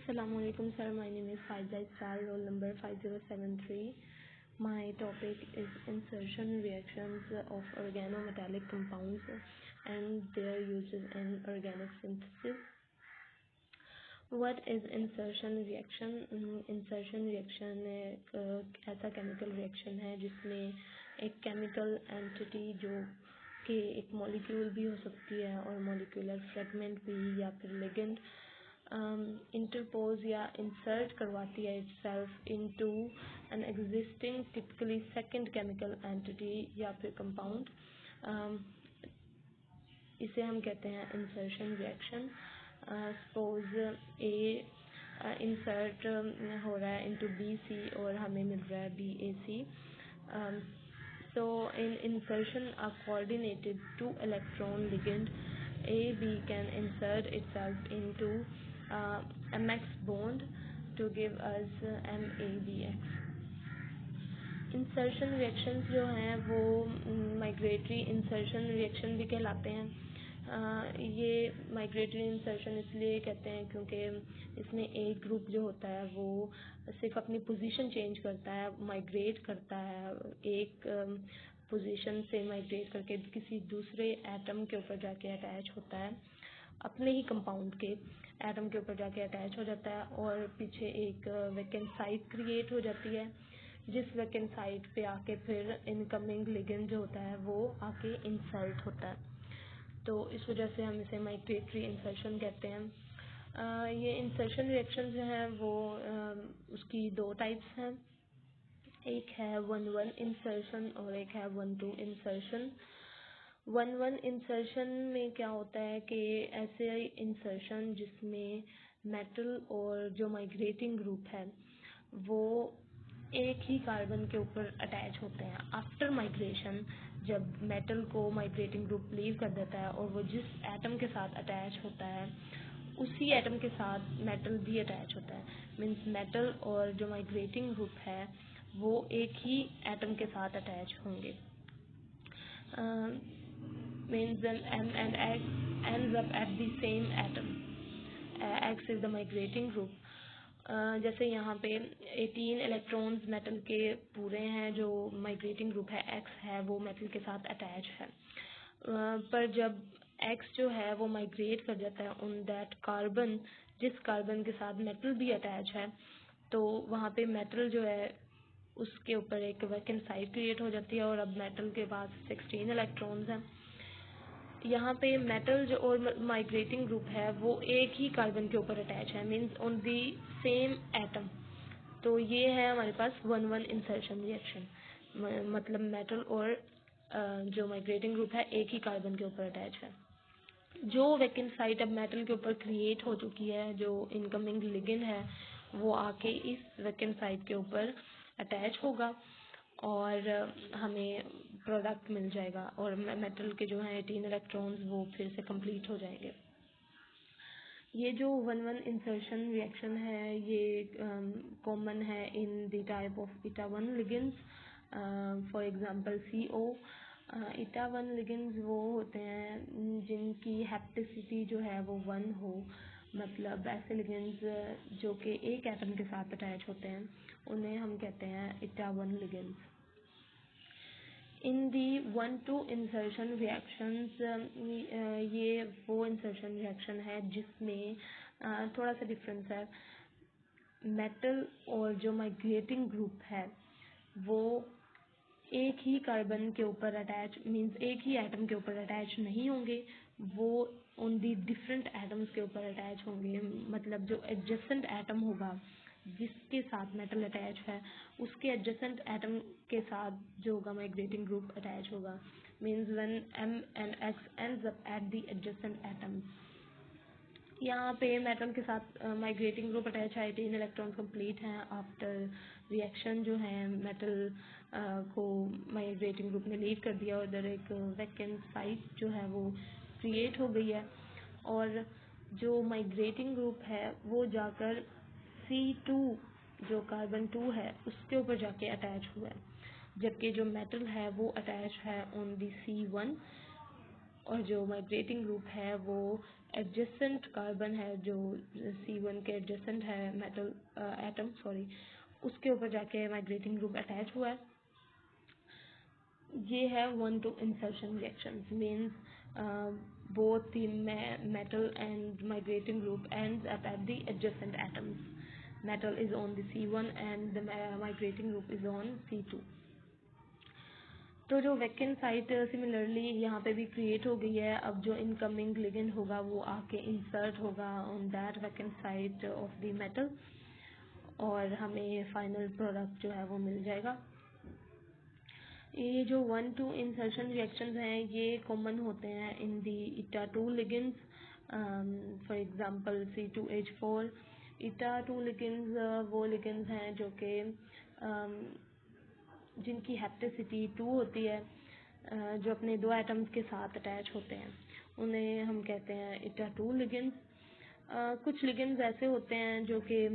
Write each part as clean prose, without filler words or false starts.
Assalamualaikum sir, my name is Faiza Star, roll number 5073. My topic is insertion reactions of organometallic compounds and their uses in organic synthesis. What is insertion reaction? Insertion reaction एक ऐसा chemical reaction है जिसमें एक chemical entity जो कि एक molecule भी हो सकती है और मॉलिक्यूलर फ्रेगमेंट भी या फिर लिगेंड इंटरपोज या इंसर्ट करवाती है itself into an existing typically second chemical entity या फिर कंपाउंड, इसे हम कहते हैं इंसर्शन रिएक्शन. सपोज ए इंसर्ट हो रहा है इनटू बी सी और हमें मिल रहा है B A C. So in insertion a coordinated two electron ligand AB can insert itself into MX bond to give us MABX. Insertion reactions जो हैं वो माइग्रेटरी इंसर्शन रिएक्शन भी कहलाते हैं. ये माइग्रेटरी इंसर्शन इसलिए कहते हैं क्योंकि इसमें एक ग्रुप जो होता है वो सिर्फ अपनी पोजीशन चेंज करता है, माइग्रेट करता है, एक पोजीशन से माइग्रेट करके किसी दूसरे एटम के ऊपर जाके अटैच होता है, अपने ही कंपाउंड के एटम के ऊपर जाके अटैच हो जाता है और पीछे एक वैकेंट साइट क्रिएट हो जाती है, जिस वैकेंट साइट पे आके फिर इनकमिंग लिगेंड जो होता है वो आके इंसर्ट होता है. तो इस वजह से हम इसे माइग्रेटरी इंसर्शन कहते हैं. ये इंसर्शन रिएक्शन जो हैं वो उसकी दो टाइप्स हैं. एक है 1-1 इंसर्शन और एक है 1-2 इंसर्शन. 1-1 इंसर्शन में क्या होता है कि ऐसे इंसर्शन जिसमें मेटल और जो माइग्रेटिंग ग्रुप है वो एक ही कार्बन के ऊपर अटैच होते हैं. आफ्टर माइग्रेशन जब मेटल को माइग्रेटिंग ग्रुप लीव कर देता है और वो जिस एटम के साथ अटैच होता है उसी एटम के साथ मेटल भी अटैच होता है. मीन्स मेटल और जो माइग्रेटिंग ग्रुप है वो एक ही एटम के साथ अटैच होंगे. Means then M and X ends up at the same atom. X is the migrating group. जैसे यहाँ पे 18 इलेक्ट्रॉन्स मेटल के पूरे हैं, जो माइग्रेटिंग ग्रुप है X है वो मेटल के साथ अटैच है. पर जब X जो है वो माइग्रेट कर जाता है ऑन दैट कार्बन, जिस कार्बन के साथ मेटल भी अटैच है, तो वहाँ पे मेटल जो है उसके ऊपर एक वैकेंट साइट क्रिएट हो जाती है और अब मेटल के पास 16 इलेक्ट्रॉन्स हैं. यहाँ पे मेटल जो और माइग्रेटिंग ग्रुप है वो एक ही कार्बन के ऊपर अटैच है, means on the same atom. तो ये है हमारे पास 1-1 इंसर्शन रिएक्शन. मतलब मेटल और जो माइग्रेटिंग ग्रुप है एक ही कार्बन के ऊपर अटैच है. जो वैकेंट साइट अब मेटल के ऊपर क्रिएट हो चुकी है, जो इनकमिंग लिगेंड है वो आके इस वैकेंट साइट के ऊपर अटैच होगा और हमें प्रोडक्ट मिल जाएगा और मेटल के जो हैं 18 इलेक्ट्रॉन्स वो फिर से कंप्लीट हो जाएंगे. ये जो 1-1 इंसर्शन रिएक्शन है ये कॉमन है in the type of eta1 ligands. For example CO. eta1 ligands वो होते हैं जिनकी हैप्टिसिटी जो है वो 1 हो, मतलब ऐसे लिगेंड्स जो कि एक एटम के साथ अटैच होते हैं उन्हें हम कहते हैं eta1 लिगेंड्स. इन दी 1-2 इंसर्शन रिएक्शंस, ये वो इंसर्शन रिएक्शन है जिसमें थोड़ा सा डिफरेंस है. मेटल और जो माइग्रेटिंग ग्रुप है वो एक ही कार्बन के ऊपर अटैच, मींस एक ही एटम के ऊपर अटैच नहीं होंगे, वो ऑन दी डिफरेंट एटम्स के ऊपर अटैच होंगे. मतलब जो एडजेसेंट एटम होगा जिसके साथ मेटल अटैच है उसके एडजेसेंट एटम के साथ जो होगा माइग्रेटिंग ग्रुप अटैच होगा. Means when M and X ends up at the adjacent atom. यहाँ पे मेटल के साथ माइग्रेटिंग ग्रुप अटैच है, 18 इलेक्ट्रॉन कंप्लीट हैं. आफ्टर रिएक्शन जो है मेटल को माइग्रेटिंग ग्रुप ने लीव कर दिया और उधर एक वैकेंट साइट जो है वो क्रिएट हो गई है और जो माइग्रेटिंग ग्रुप है वो जाकर C2 जो कार्बन 2 है उसके ऊपर जाके अटैच हुआ है, जबकि जो मेटल है वो अटैच है ऑन दी C1 और जो माइग्रेटिंग ग्रुप है वो एडजेसेंट कार्बन है, जो C1 के एडजेसेंट है मेटल एटम सॉरी, उसके ऊपर जाके माइग्रेटिंग ग्रुप अटैच हुआ है। ये है 1-2 insertion reactions, means both the metal and migrating group ends up at the adjacent atoms. Metal is on the C1 and the migrating group is on C2. तो जो vacant site similarly यहाँ पे भी create हो गई है। अब जो इनकमिंग लिगेंड होगा वो आके इंसर्ट होगा on that vacant site of the metal और हमें फाइनल प्रोडक्ट जो है वो मिल जाएगा। ये जो 1-2 इंसर्शन रिएक्शंस हैं ये कॉमन होते हैं इन दी eta2 ligands, for example C2H4। eta2 ligands वो लिगेंड्स हैं जो कि जिनकी हैप्टिसिटी 2 होती है, जो अपने 2 एटम्स के साथ अटैच होते हैं, उन्हें हम कहते हैं eta2 लिगेंड्स। कुछ लिगेंड्स ऐसे होते हैं जो कि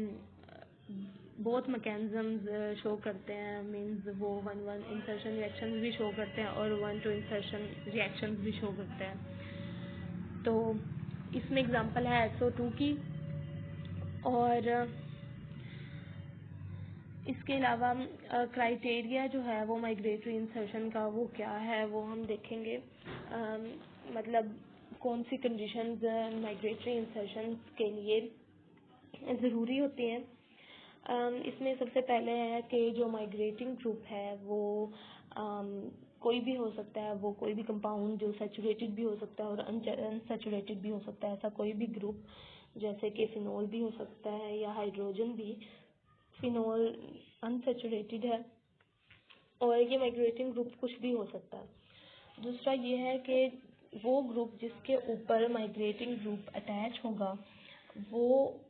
बहुत मैकेनिज्म्स शो करते हैं, मींस वो 1-1 इंसर्शन रिएक्शंस भी शो करते हैं और 1-2 इंसर्शन रिएक्शंस भी शो करते हैं। तो इसमें एग्जांपल है SO2 की। और इसके अलावा क्राइटेरिया जो है वो माइग्रेटरी इंसर्शन का वो क्या है वो हम देखेंगे। मतलब कौन सी कंडीशंस माइग्रेटरी इंसर्शन के लिए ज़रूरी होती हैं। इसमें सबसे पहले है कि जो माइग्रेटिंग ग्रुप है वो कोई भी हो सकता है, वो कोई भी कंपाउंड जो सैचुरेटेड भी हो सकता है और अनसैचुरेटेड भी हो सकता है, ऐसा कोई भी ग्रुप, जैसे कि फिनोल भी हो सकता है या हाइड्रोजन भी। फिनोल अनसैचुरेटेड है और ये माइग्रेटिंग ग्रुप कुछ भी हो सकता है। दूसरा ये है कि वो ग्रुप जिसके ऊपर माइग्रेटिंग ग्रुप अटैच होगा, वो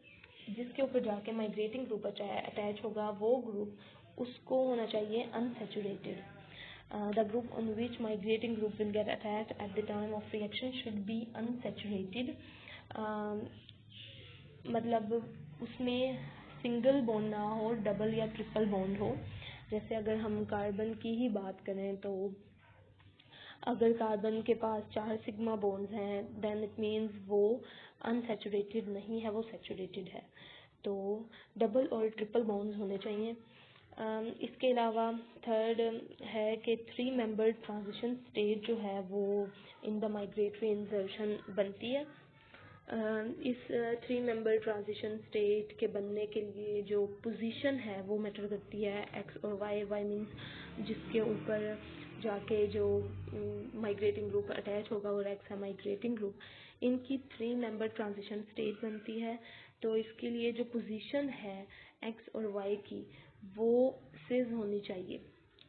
जिसके ऊपर जाके माइग्रेटिंग ग्रुप अटैच होगा वो ग्रुप उसको होना चाहिए unsaturated. The group on which migrating group will get attach at the time of reaction should be unsaturated. मतलब उसमें सिंगल बॉन्ड ना हो, डबल या ट्रिपल बॉन्ड हो। जैसे अगर हम कार्बन की ही बात करें तो अगर कार्बन के पास 4 सिग्मा बॉन्ड्स हैं देन इट मीन्स वो अनसैचुरेटेड नहीं है, वो सैचुरेटेड है। तो डबल और ट्रिपल बॉन्ड्स होने चाहिए। इसके अलावा थर्ड है कि 3 मेंबर ट्रांजिशन स्टेट जो है वो इन द माइग्रेटरी इंसर्शन बनती है। इस 3 मेंबर ट्रांजिशन स्टेट के बनने के लिए जो पोजीशन है वो मैटर करती है, एक्स और वाई। वाई मीन्स जिसके ऊपर जाके जो माइग्रेटिंग ग्रुप अटैच होगा और एक्स है माइग्रेटिंग ग्रुप। इनकी 3 मेंबर ट्रांजिशन स्टेट बनती है। तो इसके लिए जो पोजीशन है एक्स और वाई की वो सिज होनी चाहिए।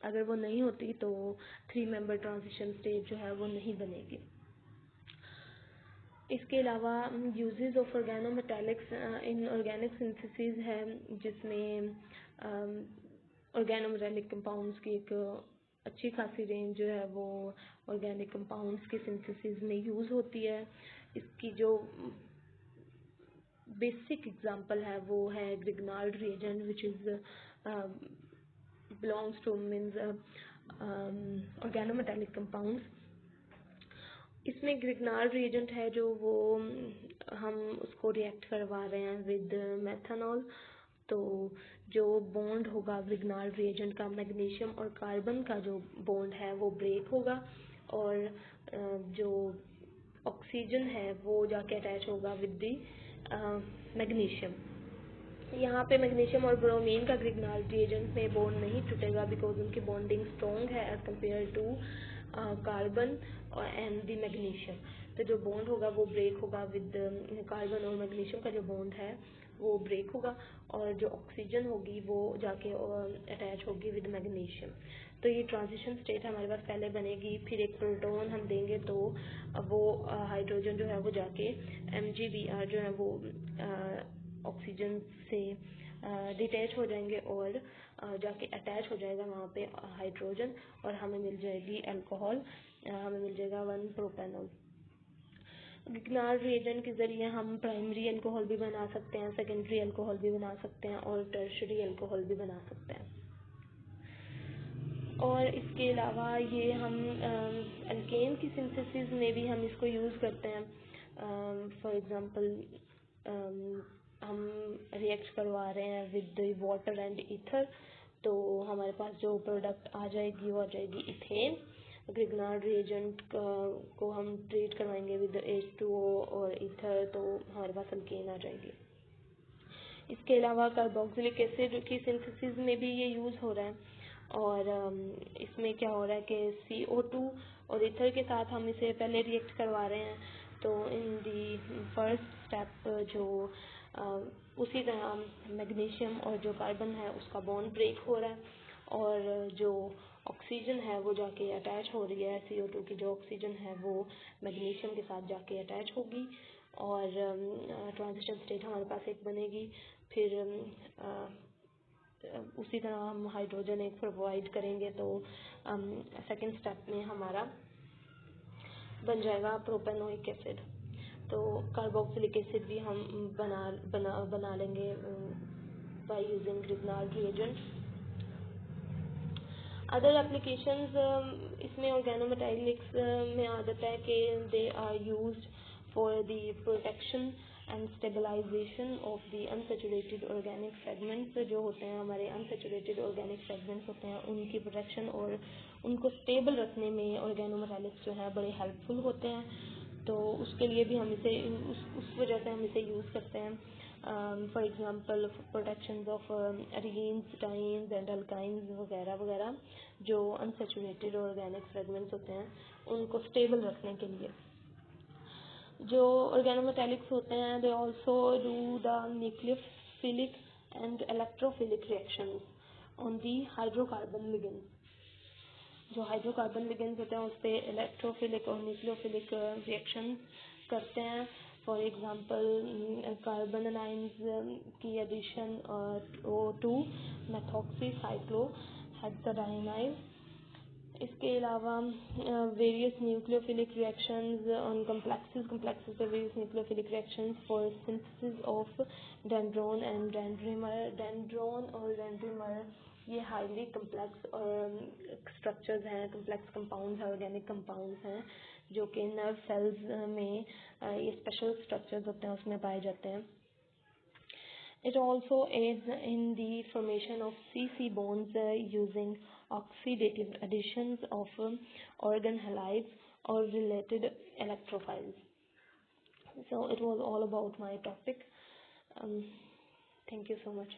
अगर वो नहीं होती तो 3 मेंबर ट्रांजिशन स्टेट जो है वो नहीं बनेगी। इसके अलावा uses of organometallics in organic synthesis है, जिसमें ऑर्गेनोमेटालिक कंपाउंड्स की एक अच्छी खासी रेंज जो है वो ऑर्गेनिक कंपाउंड्स के सिंथेसिस में यूज़ होती है। इसकी जो बेसिक एग्जांपल है वो है Grignard reagent which is belongs two means organometallic compounds. इसमें ग्रिग्नार्ड रिएजेंट है जो वो हम उसको रिएक्ट करवा रहे हैं विद मेथनॉल। तो जो बॉन्ड होगा ग्रिग्नार्ड रिएजेंट का, मैग्नीशियम और कार्बन का जो बॉन्ड है वो ब्रेक होगा और जो ऑक्सीजन है वो जाके अटैच होगा विद दी मैग्नीशियम। यहाँ पे मैग्नीशियम और ब्रोमीन का ग्रिग्नार्ड रिएजेंट में बॉन्ड नहीं टूटेगा बिकॉज उनकी बॉन्डिंग स्ट्रॉन्ग है as compare to carbon and the magnesium. तो जो बॉन्ड होगा वो ब्रेक होगा विद कार्बन और मैग्नीशियम का जो बॉन्ड है वो ब्रेक होगा और जो ऑक्सीजन होगी वो जाके अटैच होगी विद मैग्नीशियम। तो ये ट्रांजिशन स्टेट हमारे पास पहले बनेगी, फिर एक प्रोटॉन हम देंगे तो वो हाइड्रोजन जो है वो जाके MgBr जो है वो ऑक्सीजन से डिटैच हो जाएंगे और जाके अटैच हो जाएगा वहाँ पे हाइड्रोजन और हमें मिल जाएगी अल्कोहल, हमें मिल जाएगा 1 प्रोपेनॉल। ग्रिग्नार्ड रिएजेंट के ज़रिए हम प्राइमरी अल्कोहल भी बना सकते हैं, सेकेंडरी अल्कोहल भी बना सकते हैं और टर्शरी अल्कोहल भी बना सकते हैं। और इसके अलावा ये हम अल्केन की सिंथेसिस में भी हम इसको यूज़ करते हैं। फॉर एग्ज़ाम्पल हम रिएक्ट करवा रहे हैं विद वाटर एंड ईथर, तो हमारे पास जो प्रोडक्ट आ जाएगी वो आ जाएगी इथेन। ग्रिग्नार्ड रिएजेंट को हम ट्रीट करवाएंगे विद H2O और ईथर, तो हमारे पास अल्केन आ जाएगी। इसके अलावा कार्बोक्सिलिक एसिड की सिंथेसिस में भी ये यूज़ हो रहा है, और इसमें क्या हो रहा है कि CO2 और ईथर के साथ हम इसे पहले रिएक्ट करवा रहे हैं, तो इन दी फर्स्ट स्टेप जो उसी तरह मैग्नीशियम और जो कार्बन है उसका बॉन्ड ब्रेक हो रहा है, और जो ऑक्सीजन है वो जाके अटैच हो रही है, CO2 की जो ऑक्सीजन है वो मैग्नीशियम के साथ जाके अटैच होगी, और ट्रांजिशन स्टेट हमारे पास एक बनेगी। फिर उसी तरह हम हाइड्रोजन एक प्रोवाइड करेंगे, तो सेकेंड स्टेप में हमारा बन जाएगा प्रोपेनोइक एसिड। तो कार्बोक्सिलिक एसिड भी हम बना लेंगे by using Grignard reagent. Other applications इसमें ऑर्गेनोमेटालिक्स में आ जाता है कि they are used for the protection and stabilisation of the unsaturated organic fragments. जो होते हैं हमारे अनसेचुरेटेड ऑर्गेनिक फ्रेगमेंट्स होते हैं, उनकी प्रोटेक्शन और उनको स्टेबल रखने में ऑर्गेनोमेटालिक्स जो है बड़े हेल्पफुल होते हैं। तो उसके लिए भी हम इसे उस वजह से हम इसे यूज़ करते हैं। For example protection of arenes, dienes and alkynes वगैरह वगैरह, जो अनसेचुरेटेड ऑर्गेनिक फ्रेगमेंट्स होते हैं उनको स्टेबल रखने के लिए। जो ऑर्गेनोमेटालिक्स होते हैं they also do the nucleophilic and electrophilic reactions on the hydrocarbon ligands. जो हाइड्रोकार्बन लिगेंड्स होते हैं उस पर इलेक्ट्रोफिलिक और न्यूक्लियोफिलिक रिएक्शन करते हैं। फॉर एग्जांपल कार्बन अनाइंस की एडिशन O2 मेथॉक्सी साइक्लोहेक्साडाइनाइल। इसके अलावा various nucleophilic reactions on complexes पे various nucleophilic reactions for synthesis of dendron and dendrimer. Dendron और डेंड्रीमर ये हाईली कम्प्लेक्स और स्ट्रक्चर्स हैं, कम्प्लेक्स कंपाउंड्स हैं, ऑर्गेनिक कंपाउंड्स हैं, जो कि नर्व सेल्स में ये स्पेशल स्ट्रक्चर्स होते हैं उसमें पाए जाते हैं। It also aids in the formation of C-C bonds using oxidative additions of organ halides or related electrophiles. So it was all about my topic. Thank you so much.